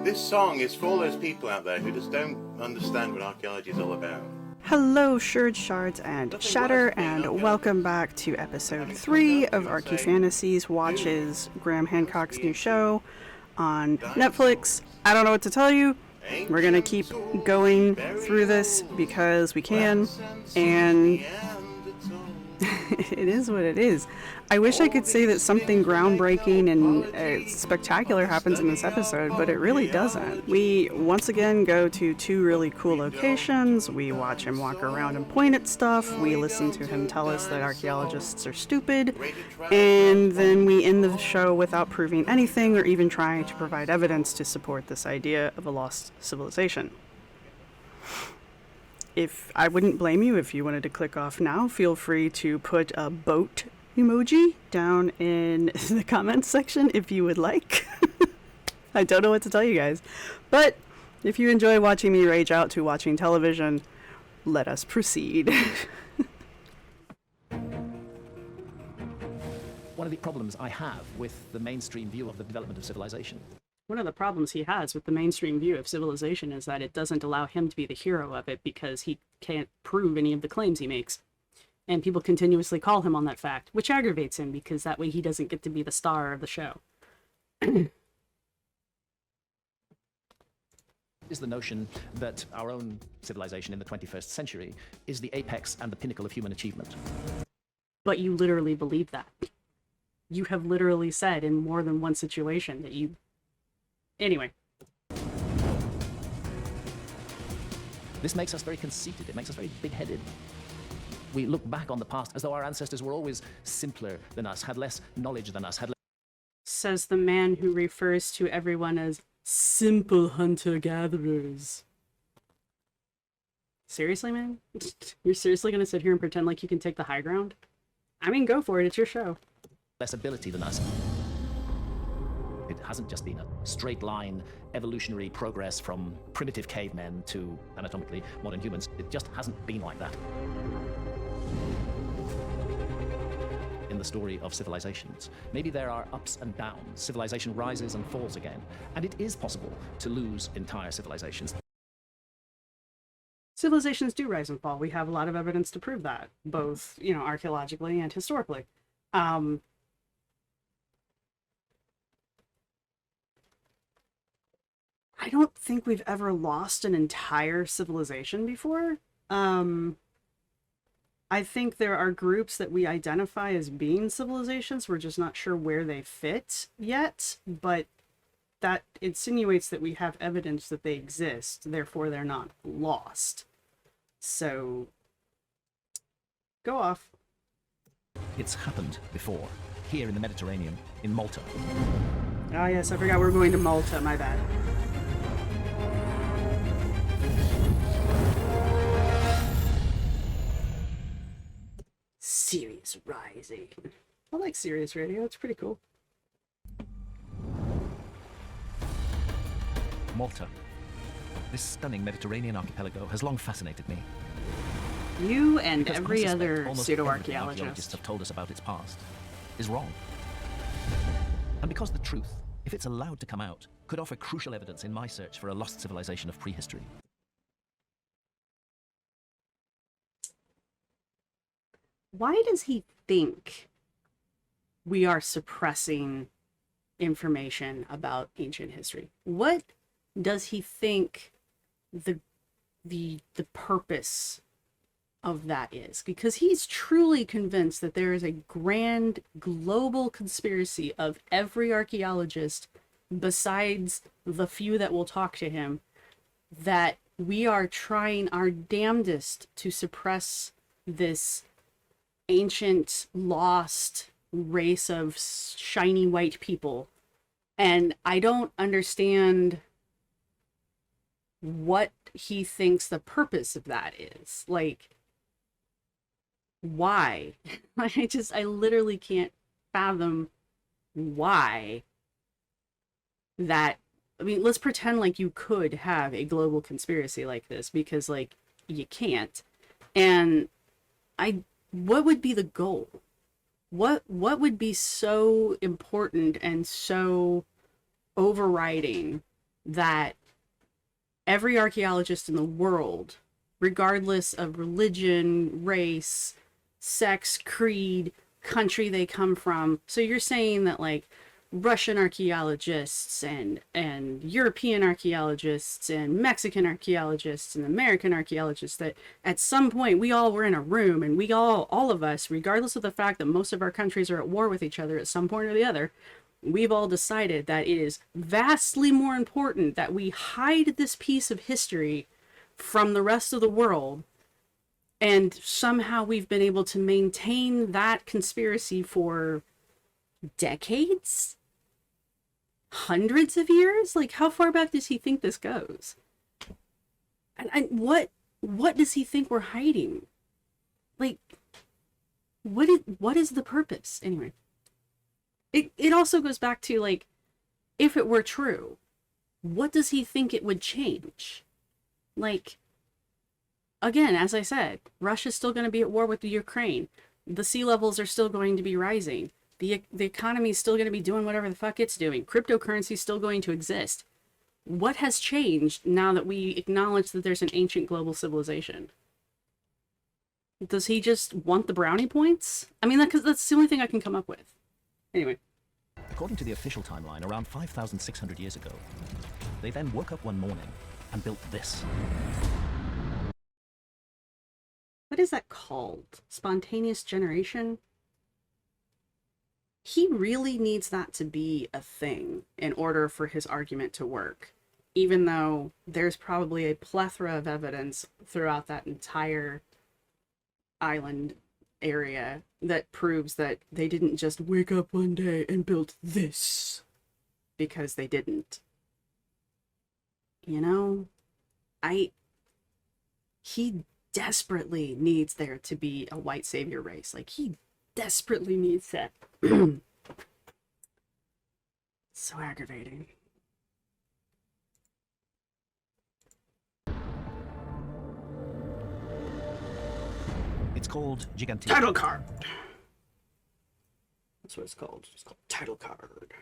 This song is for all those people out there who just don't understand what archaeology is all about. Hello, Shards and Shatter, and welcome back to episode 3 of Archie Fantasies Watches Graham Hancock's new show on Netflix. I don't know what to tell you. We're gonna keep going through this because we can, and it is what it is. I wish I could say that something groundbreaking and spectacular happens in this episode, but it really doesn't. We once again go to 2 really cool locations. We watch him walk around and point at stuff. We listen to him tell us that archaeologists are stupid. And then we end the show without proving anything or even trying to provide evidence to support this idea of a lost civilization. If I wouldn't blame you if you wanted to click off now, feel free to put a boat emoji down in the comments section if you would like. I don't know what to tell you guys, but if you enjoy watching me rage out to watching television, let us proceed. One of the problems I have with the mainstream view of the development of civilization. One of the problems he has with the mainstream view of civilization is that it doesn't allow him to be the hero of it because he can't prove any of the claims he makes. And people continuously call him on that fact, which aggravates him because that way he doesn't get to be the star of the show. Is the notion that our own civilization in the 21st century is the apex and the pinnacle of human achievement. But you literally believe that. You have literally said in more than one situation that you... Anyway. This makes us very conceited. It makes us very big-headed. We look back on the past as though our ancestors were always simpler than us, had less knowledge than us, had less... Says the man who refers to everyone as simple hunter-gatherers. Seriously, man? You're seriously gonna sit here and pretend like you can take the high ground? I mean, go for it. It's your show. Less ability than us. It hasn't just been a straight line evolutionary progress from primitive cavemen to anatomically modern humans. It just hasn't been like that. In the story of civilizations, maybe there are ups and downs. Civilization rises and falls again, and it is possible to lose entire civilizations. Civilizations do rise and fall. We have a lot of evidence to prove that, both, archaeologically and historically. I don't think we've ever lost an entire civilization before. I think there are groups that we identify as being civilizations. We're just not sure where they fit yet, but that insinuates that we have evidence that they exist, therefore they're not lost. So, go off. It's happened before, here in the Mediterranean, in Malta. Ah, yes, I forgot we're going to Malta, my bad. Sirius Rising. I like Sirius Radio, it's pretty cool. Malta. This stunning Mediterranean archipelago has long fascinated me. You and Because every I suspect other almost everything pseudo-archaeologist archaeologists have told us about its past is wrong. And because the truth, if it's allowed to come out, could offer crucial evidence in my search for a lost civilization of prehistory. Why does he think we are suppressing information about ancient history? What does he think the purpose of that is? Because he's truly convinced that there is a grand global conspiracy of every archaeologist besides the few that will talk to him, that we are trying our damnedest to suppress this ancient lost race of shiny white people. And I don't understand what he thinks the purpose of that is. Like, why? I literally can't fathom why that. I mean, let's pretend like you could have a global conspiracy like this, because like you can't. And what would be the goal? What would be so important and so overriding that every archaeologist in the world, regardless of religion, race, sex, creed, country they come from. So you're saying that like Russian archaeologists and European archaeologists and Mexican archaeologists and American archaeologists, that at some point we all were in a room and we all of us, regardless of the fact that most of our countries are at war with each other at some point or the other, we've all decided that it is vastly more important that we hide this piece of history from the rest of the world. And somehow we've been able to maintain that conspiracy for decades? Hundreds of years? Like, how far back does he think this goes? And what does he think we're hiding? Like, what is the purpose? Anyway. It also goes back to, like, if it were true, what does he think it would change? Like, again, as I said, Russia's still going to be at war with the Ukraine. The sea levels are still going to be rising. The economy is still going to be doing whatever the fuck it's doing. Cryptocurrency is still going to exist. What has changed now that we acknowledge that there's an ancient global civilization? Does he just want the brownie points? I mean, that's the only thing I can come up with. Anyway. According to the official timeline, around 5,600 years ago, they then woke up one morning and built this. What is that called? Spontaneous generation? He really needs that to be a thing in order for his argument to work, even though there's probably a plethora of evidence throughout that entire island area that proves that they didn't just wake up one day and build this, because they didn't. You know, he desperately needs there to be a white savior race. Like, he desperately needs that. So aggravating. It's called Gigantea. Title card. That's what it's called. It's called title card.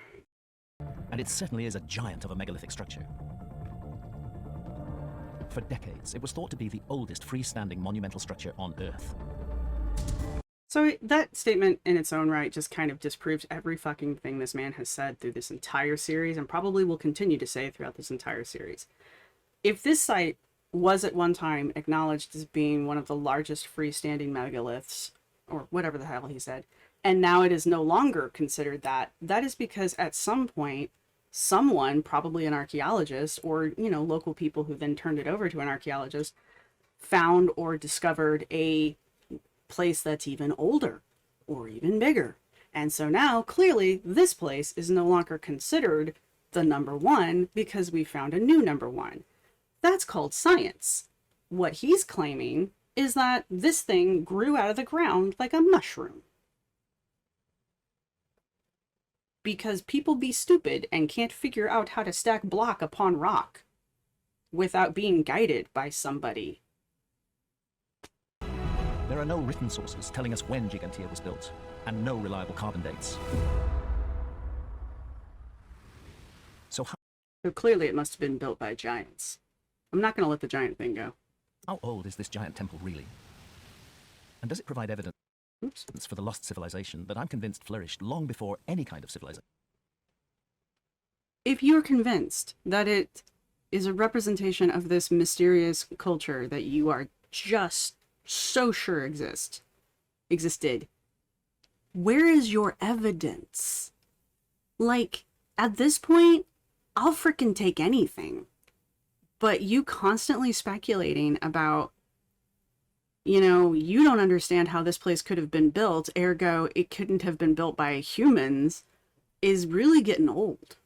And it certainly is a giant of a megalithic structure. For decades, it was thought to be the oldest freestanding monumental structure on Earth. So that statement in its own right just kind of disproves every fucking thing this man has said through this entire series, and probably will continue to say throughout this entire series. If this site was at one time acknowledged as being one of the largest freestanding megaliths, or whatever the hell he said, and now it is no longer considered that, that is because at some point, someone, probably an archaeologist, or, you know, local people who then turned it over to an archaeologist, found or discovered a place that's even older or even bigger. And so now clearly this place is no longer considered the number one because we found a new number one. That's called science. What he's claiming is that this thing grew out of the ground like a mushroom. Because people be stupid and can't figure out how to stack block upon rock without being guided by somebody. There are no written sources telling us when Gigantea was built, and no reliable carbon dates. So clearly it must have been built by giants. I'm not going to let the giant thing go. how old is this giant temple really? And does it provide evidence for the lost civilization that I'm convinced flourished long before any kind of civilization? If you're convinced that it is a representation of this mysterious culture that you are just so sure existed, where is your evidence? Like, at this point, I'll frickin' take anything. But you constantly speculating about, you know, you don't understand how this place could have been built, ergo it couldn't have been built by humans, is really getting old.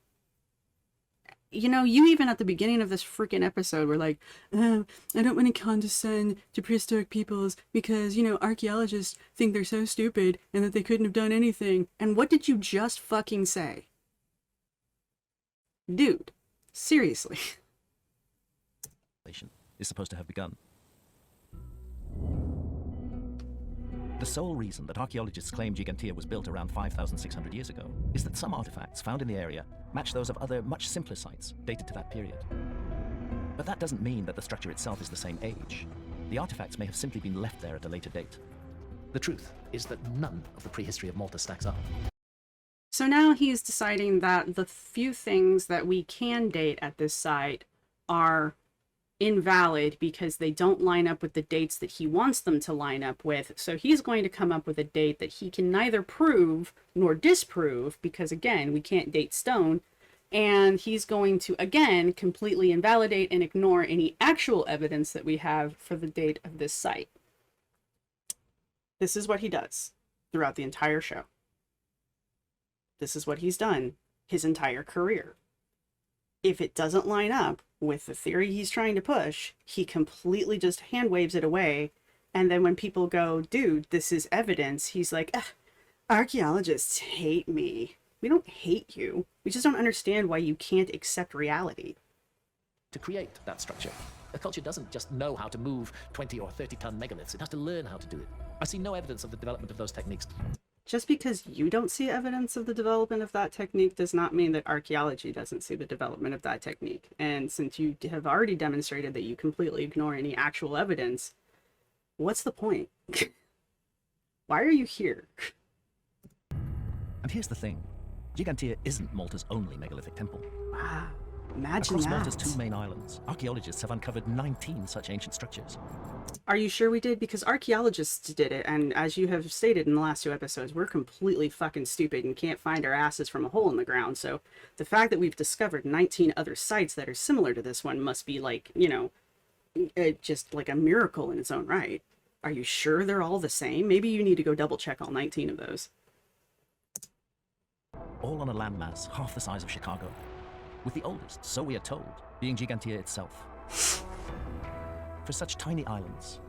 You know, you even at the beginning of this freaking episode were like, oh, I don't want to condescend to prehistoric peoples because, you know, archaeologists think they're so stupid and that they couldn't have done anything. And what did you just fucking say? Dude, seriously. Is supposed to have begun. The sole reason that archaeologists claim Gigantea was built around 5,600 years ago is that some artifacts found in the area match those of other, much simpler sites dated to that period. But that doesn't mean that the structure itself is the same age. The artifacts may have simply been left there at a later date. The truth is that none of the prehistory of Malta stacks up. So now he's deciding that the few things that we can date at this site are invalid because they don't line up with the dates that he wants them to line up with. So he's going to come up with a date that he can neither prove nor disprove because, again, we can't date stone. And he's going to, again, completely invalidate and ignore any actual evidence that we have for the date of this site. This is what he does throughout the entire show. This is what he's done his entire career. If it doesn't line up with the theory he's trying to push, he completely just hand waves it away. And then when people go, dude, this is evidence, he's like, archaeologists hate me. We don't hate you. We just don't understand why you can't accept reality. To create that structure, a culture doesn't just know how to move 20 or 30-ton megaliths. It has to learn how to do it. I see no evidence of the development of those techniques. Just because you don't see evidence of the development of that technique does not mean that archaeology doesn't see the development of that technique. And since you have already demonstrated that you completely ignore any actual evidence, what's the point? Why are you here? And here's the thing. Gigantea isn't Malta's only megalithic temple. Wow. Imagine Across that. Malta's two main islands, archaeologists have uncovered 19 such ancient structures. Are you sure we did? Because archaeologists did it, and as you have stated in the last two episodes, we're completely fucking stupid and can't find our asses from a hole in the ground. So the fact that we've discovered 19 other sites that are similar to this one must be like, you know, just like a miracle in its own right. Are you sure they're all the same? Maybe you need to go double check all 19 of those. All on a landmass half the size of Chicago. With the oldest, so we are told, being Gigantea itself. For such tiny islands,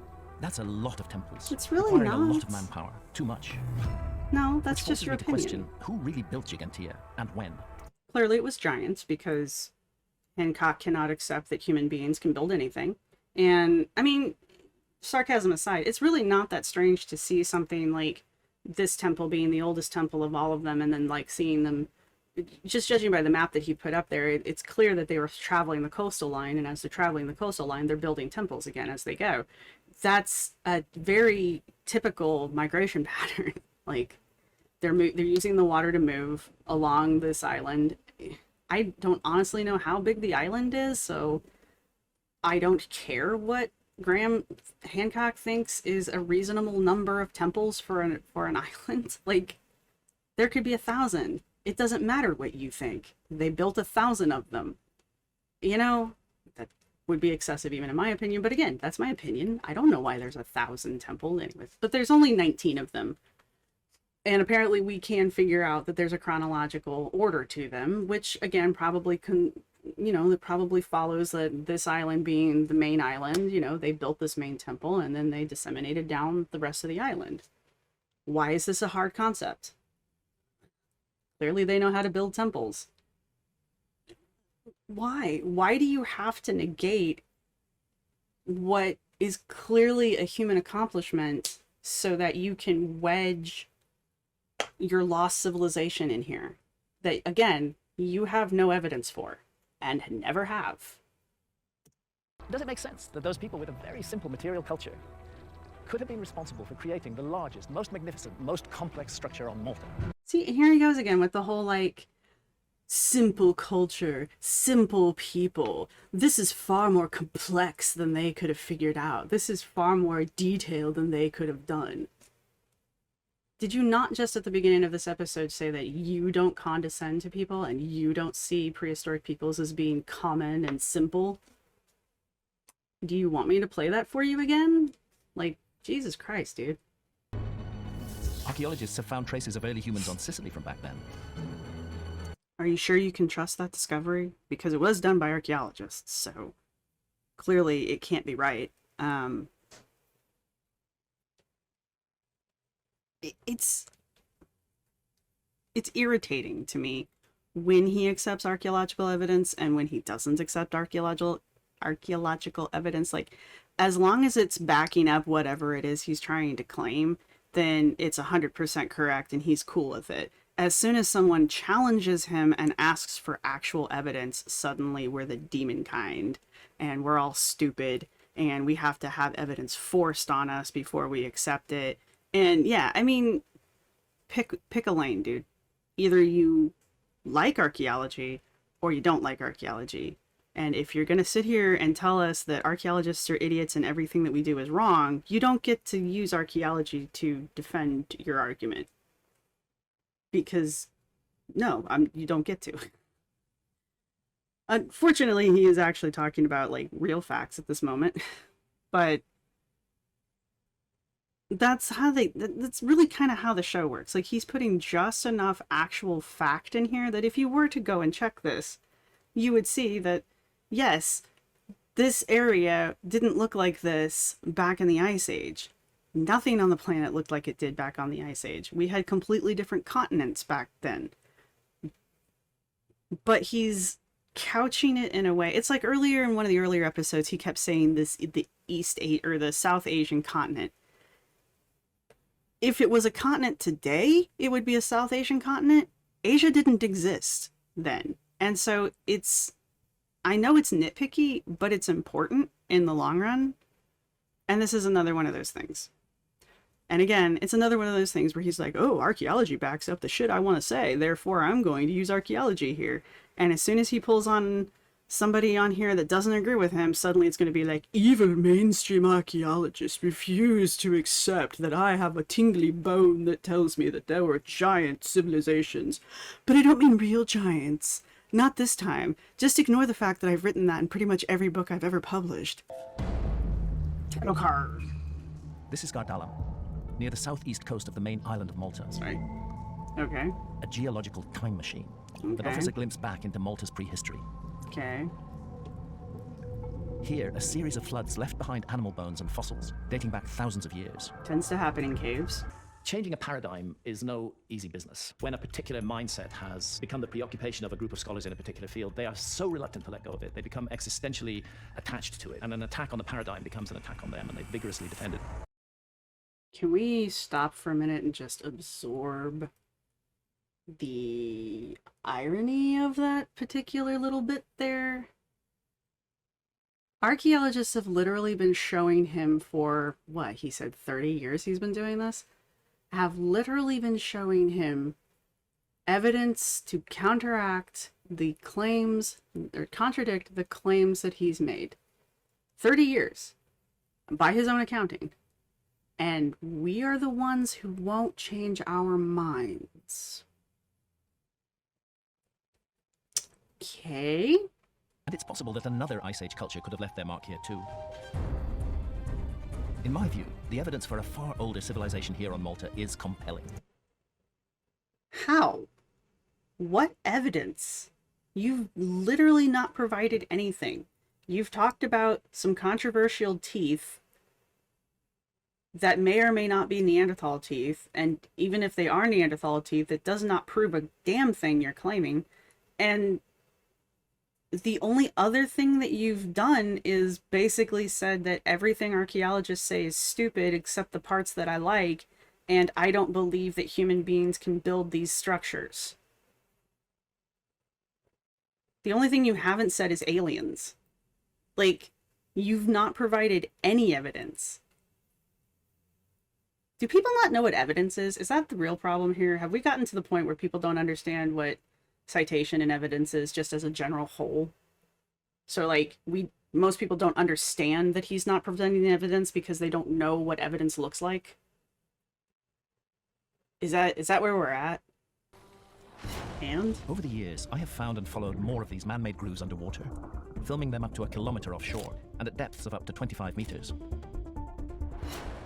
that's a lot of temples. It's really requiring not. a lot of manpower. Too much. No, that's Which just forces your me to opinion. question who really built Gigantea and when. Clearly it was giants, because Hancock cannot accept that human beings can build anything. And, I mean, sarcasm aside, it's really not that strange to see something like this temple being the oldest temple of all of them, and then, like, seeing them, just judging by the map that he put up there, it's clear that they were traveling the coastal line, and as they're traveling the coastal line, they're building temples again as they go. That's a very typical migration pattern. Like, they're using the water to move along this island. I don't honestly know how big the island is, so I don't care what Graham Hancock thinks is a reasonable number of temples for an island. Like, there could be 1,000. It doesn't matter what you think. They built 1,000 of them. You know, that would be excessive even in my opinion. But again, that's my opinion. I don't know why there's 1,000 temples anyways. But there's only 19 of them. And apparently we can figure out that there's a chronological order to them, which again probably that probably follows that this island being the main island, you know, they built this main temple and then they disseminated down the rest of the island. Why is this a hard concept? Clearly they know how to build temples. Why? Why do you have to negate what is clearly a human accomplishment so that you can wedge your lost civilization in here? That, again, you have no evidence for and never have. Does it make sense that those people with a very simple material culture could have been responsible for creating the largest, most magnificent, most complex structure on Malta? See, here he goes again with the whole, like, simple culture, simple people. This is far more complex than they could have figured out. This is far more detailed than they could have done. Did you not just at the beginning of this episode say that you don't condescend to people and you don't see prehistoric peoples as being common and simple? Do you want me to play that for you again? Like, Jesus Christ, dude. Archaeologists have found traces of early humans on Sicily from back then. Are you sure you can trust that discovery? Because it was done by archaeologists, so clearly it can't be right. It's irritating to me when he accepts archaeological evidence and when he doesn't accept archaeological evidence. Like, as long as it's backing up whatever it is he's trying to claim, then it's 100% correct and he's cool with it. As soon as someone challenges him and asks for actual evidence, suddenly we're the demon kind and we're all stupid and we have to have evidence forced on us before we accept it. And yeah, I mean, pick a lane, dude. Either you like archaeology or you don't like archaeology. And if you're going to sit here and tell us that archaeologists are idiots and everything that we do is wrong, you don't get to use archaeology to defend your argument. Because, no, you don't get to. Unfortunately, he is actually talking about, like, real facts at this moment. But that's really kind of how the show works. Like, he's putting just enough actual fact in here that if you were to go and check this, you would see that, yes, this area didn't look like this back in the Ice Age. Nothing on the planet looked like it did back on the Ice Age. We had completely different continents back then. But he's couching it in a way. It's like earlier in one of the earlier episodes, he kept saying the South Asian continent. If it was a continent today, it would be a South Asian continent. Asia didn't exist then. And so I know it's nitpicky, but it's important in the long run. And this is another one of those things. And again, it's another one of those things where he's like, oh, archaeology backs up the shit I want to say, therefore I'm going to use archaeology here. And as soon as he pulls on somebody on here that doesn't agree with him, suddenly it's going to be like, even mainstream archaeologists refuse to accept that I have a tingly bone that tells me that there were giant civilizations. But I don't mean real giants. Not this time. Just ignore the fact that I've written that in pretty much every book I've ever published. Hancock. This is Gardalam, near the southeast coast of the main island of Malta. That's right. Okay. A geological time machine that offers a glimpse back into Malta's prehistory. Okay. Here, a series of floods left behind animal bones and fossils, dating back thousands of years. Tends to happen in caves. Changing a paradigm is no easy business. When a particular mindset has become the preoccupation of a group of scholars in a particular field, they are so reluctant to let go of it. They become existentially attached to it, and an attack on the paradigm becomes an attack on them, and they vigorously defend it. Can we stop for a minute and just absorb the irony of that particular little bit there? Archaeologists have literally been showing him for, what, he said 30 years he's been doing this? Have literally been showing him evidence to counteract the claims, or contradict the claims that he's made. 30 years, by his own accounting. And we are the ones who won't change our minds. Okay. And it's possible that another Ice Age culture could have left their mark here too. In my view, the evidence for a far older civilization here on Malta is compelling. How? What evidence? You've literally not provided anything. You've talked about some controversial teeth that may or may not be Neanderthal teeth, and even if they are Neanderthal teeth, it does not prove a damn thing you're claiming. And the only other thing that you've done is basically said that everything archaeologists say is stupid except the parts that I like, and I don't believe that human beings can build these structures. The only thing you haven't said is aliens. Like, you've not provided any evidence. Do people not know what evidence is? Is that the real problem here? Have we gotten to the point where people don't understand what citation and evidence is just as a general whole? So like most people don't understand that he's not presenting evidence because they don't know what evidence looks like. Is that where we're at? And over the years, I have found and followed more of these man-made grooves underwater, filming them up to a kilometer offshore and at depths of up to 25 meters.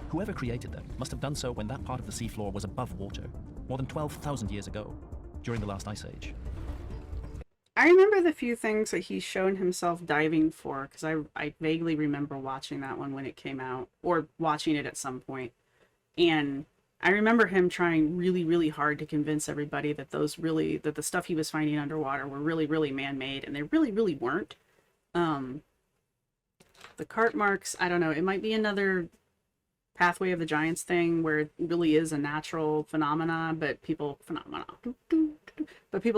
Whoever created them must have done so when that part of the seafloor was above water, more than 12,000 years ago, during the last Ice Age. I remember the few things that he's shown himself diving for, because I vaguely remember watching that one when it came out, or watching it at some point. And I remember him trying really, really hard to convince everybody that that the stuff he was finding underwater were really, really man-made, and they really, really weren't. The cart marks, I don't know, it might be another Pathway of the Giants thing where it really is a natural phenomena, but people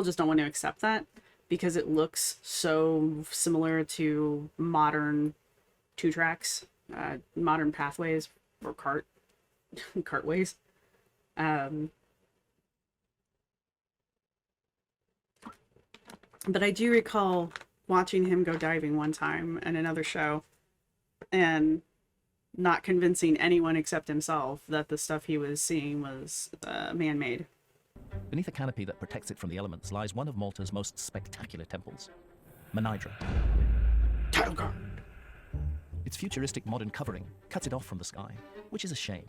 just don't want to accept that because it looks so similar to modern two tracks, modern pathways or cartways. But I do recall watching him go diving one time in another show and not convincing anyone except himself that the stuff he was seeing was man-made. Beneath a canopy that protects it from the elements lies one of Malta's most spectacular temples, Menhydra. Title card. Its futuristic modern covering cuts it off from the sky, which is a shame,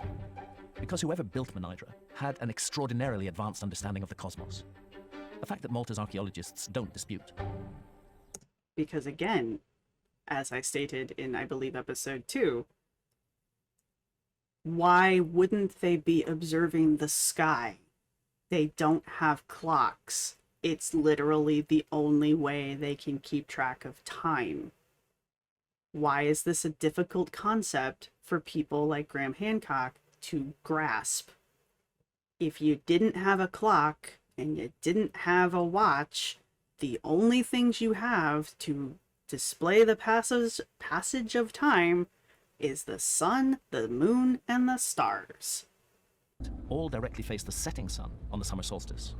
because whoever built Menhydra had an extraordinarily advanced understanding of the cosmos, a fact that Malta's archaeologists don't dispute. Because again, as I stated in, I believe, episode 2, why wouldn't they be observing the sky? They don't have clocks. It's literally the only way they can keep track of time. Why is this a difficult concept for people like Graham Hancock to grasp? If you didn't have a clock and you didn't have a watch, the only things you have to display the passage of time is the sun, the moon, and the stars. All directly face the setting sun on the summer solstice.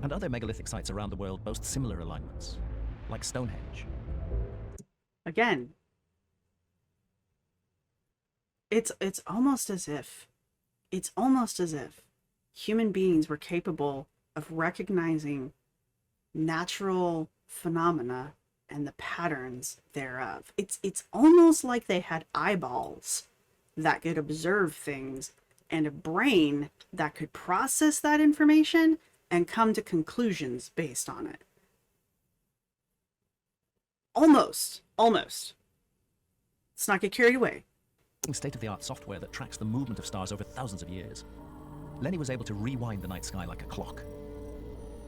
And other megalithic sites around the world boast similar alignments, like Stonehenge. Again, it's almost as if human beings were capable of recognizing natural phenomena and the patterns thereof. It's almost like they had eyeballs that could observe things and a brain that could process that information and come to conclusions based on it. Almost. Let's not get carried away. State-of-the-art software that tracks the movement of stars over thousands of years, Lenny was able to rewind the night sky like a clock,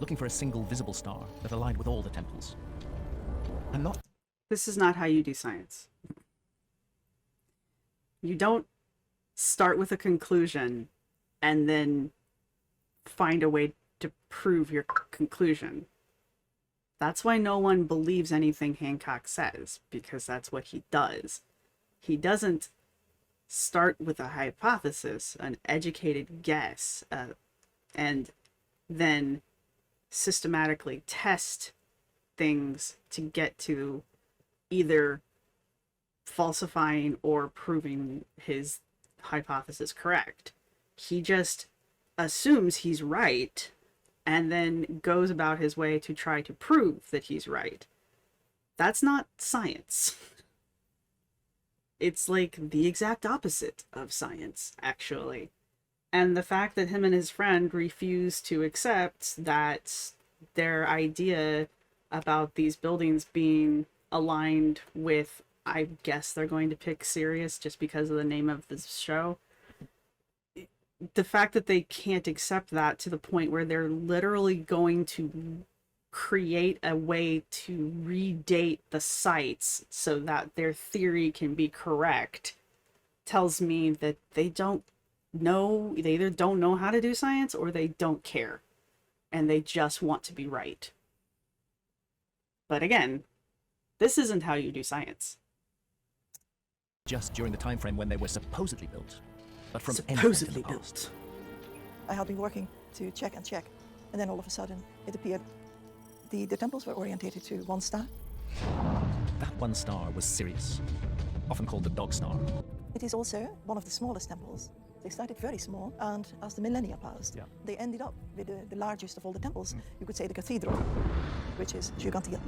looking for a single visible star that aligned with all the temples. And not... This is not how you do science. You don't start with a conclusion and then find a way to prove your conclusion. That's why no one believes anything Hancock says, because that's what he does. He doesn't start with a hypothesis, an educated guess, and then systematically test things to get to either falsifying or proving his hypothesis correct. He just assumes he's right and then goes about his way to try to prove that he's right. That's not science. It's like the exact opposite of science, actually. And the fact that him and his friend refuse to accept that their idea about these buildings being aligned with, I guess they're going to pick Sirius just because of the name of the show. The fact that they can't accept that to the point where they're literally going to create a way to redate the sites so that their theory can be correct tells me that they don't know, they either don't know how to do science or they don't care and they just want to be right. But again, this isn't how you do science. Just during the time frame when they were supposedly built, but from Supposedly any point in the past. built. I had been working to check, and then all of a sudden it appeared the temples were orientated to one star. That one star was Sirius, often called the dog star. It is also one of the smallest temples. They started very small, and as the millennia passed, they ended up with the largest of all the temples. You could say the cathedral, which is Gigantea.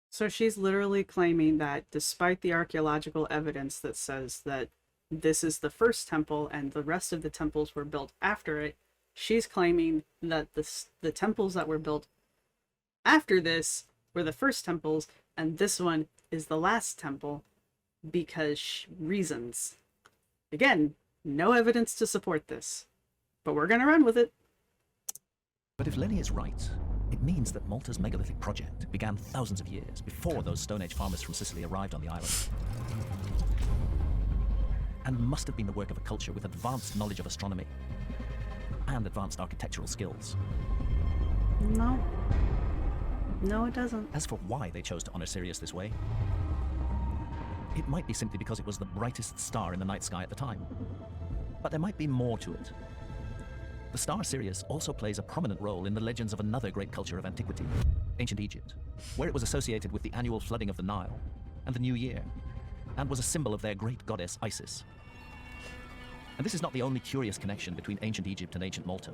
So she's literally claiming that despite the archaeological evidence that says that this is the first temple and the rest of the temples were built after it, she's claiming that the temples that were built after this were the first temples and this one is the last temple because reasons. Again, no evidence to support this, but we're going to run with it. But if Lenny is right, it means that Malta's megalithic project began thousands of years before those Stone Age farmers from Sicily arrived on the island. and must have been the work of a culture with advanced knowledge of astronomy and advanced architectural skills. No. No, it doesn't. As for why they chose to honor Sirius this way, it might be simply because it was the brightest star in the night sky at the time. But there might be more to it. The star Sirius also plays a prominent role in the legends of another great culture of antiquity, ancient Egypt, where it was associated with the annual flooding of the Nile and the New Year, and was a symbol of their great goddess Isis. And this is not the only curious connection between ancient Egypt and ancient Malta.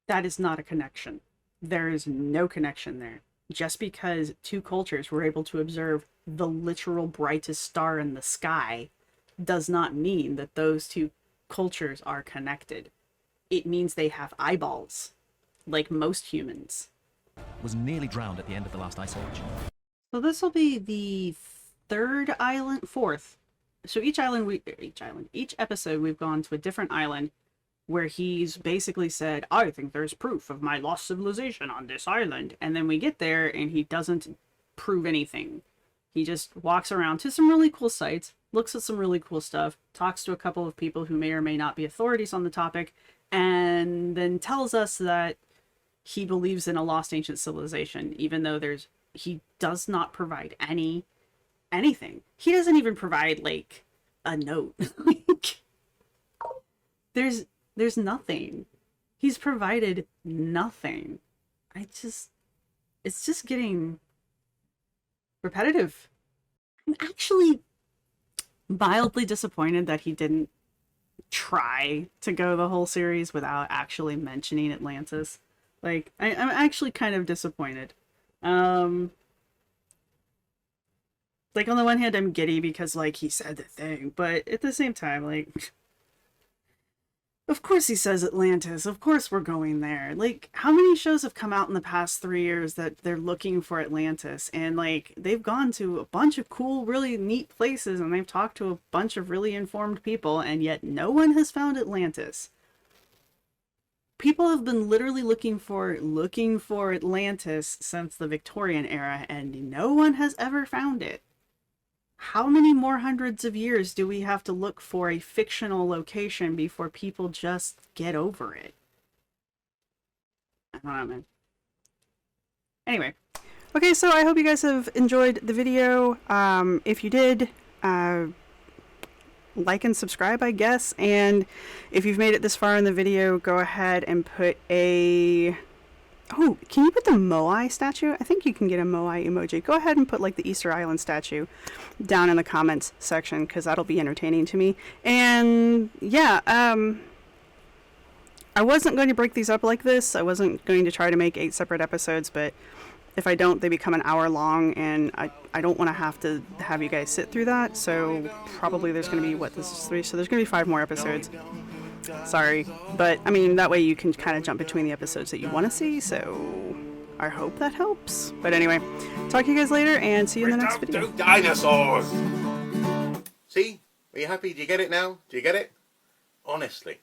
That is not a connection. There is no connection there. Just because two cultures were able to observe the literal brightest star in the sky does not mean that those two cultures are connected. It means they have eyeballs, like most humans. Was nearly drowned at the end of the last ice age. So this will be the fourth. So each episode we've gone to a different island where he's basically said, I think there's proof of my lost civilization on this island. And then we get there and he doesn't prove anything. He just walks around to some really cool sites, looks at some really cool stuff, talks to a couple of people who may or may not be authorities on the topic, and then tells us that he believes in a lost ancient civilization, even though he does not provide anything. He doesn't even provide, like, a note. There's nothing. He's provided nothing. It's just getting repetitive. I'm actually mildly disappointed that he didn't try to go the whole series without actually mentioning Atlantis. Like, I'm actually kind of disappointed. Like, on the one hand, I'm giddy because, like, he said the thing, but at the same time, like, of course he says Atlantis. Of course we're going there. Like, how many shows have come out in the past 3 years that they're looking for Atlantis? And, like, they've gone to a bunch of cool, really neat places, and they've talked to a bunch of really informed people, and yet no one has found Atlantis. People have been literally looking for Atlantis since the Victorian era, and no one has ever found it. How many more hundreds of years do we have to look for a fictional location before people just get over it? I don't know, man. Anyway. Okay, so I hope you guys have enjoyed the video. If you did, like and subscribe, I guess. And if you've made it this far in the video, go ahead and put a... Oh, can you put the Moai statue? I think you can get a Moai emoji. Go ahead and put, like, the Easter Island statue down in the comments section, because that'll be entertaining to me. And, yeah, I wasn't going to break these up like this. I wasn't going to try to make 8 separate episodes, but if I don't, they become an hour long, and I don't want to have you guys sit through that. So probably there's going to be, this is 3, so there's going to be 5 more episodes. Sorry, but I mean, that way you can kind of jump between the episodes that you want to see, so I hope that helps. But anyway, talk to you guys later and see you in the next video. Dinosaurs! See? Are you happy? Do you get it now? Do you get it? Honestly.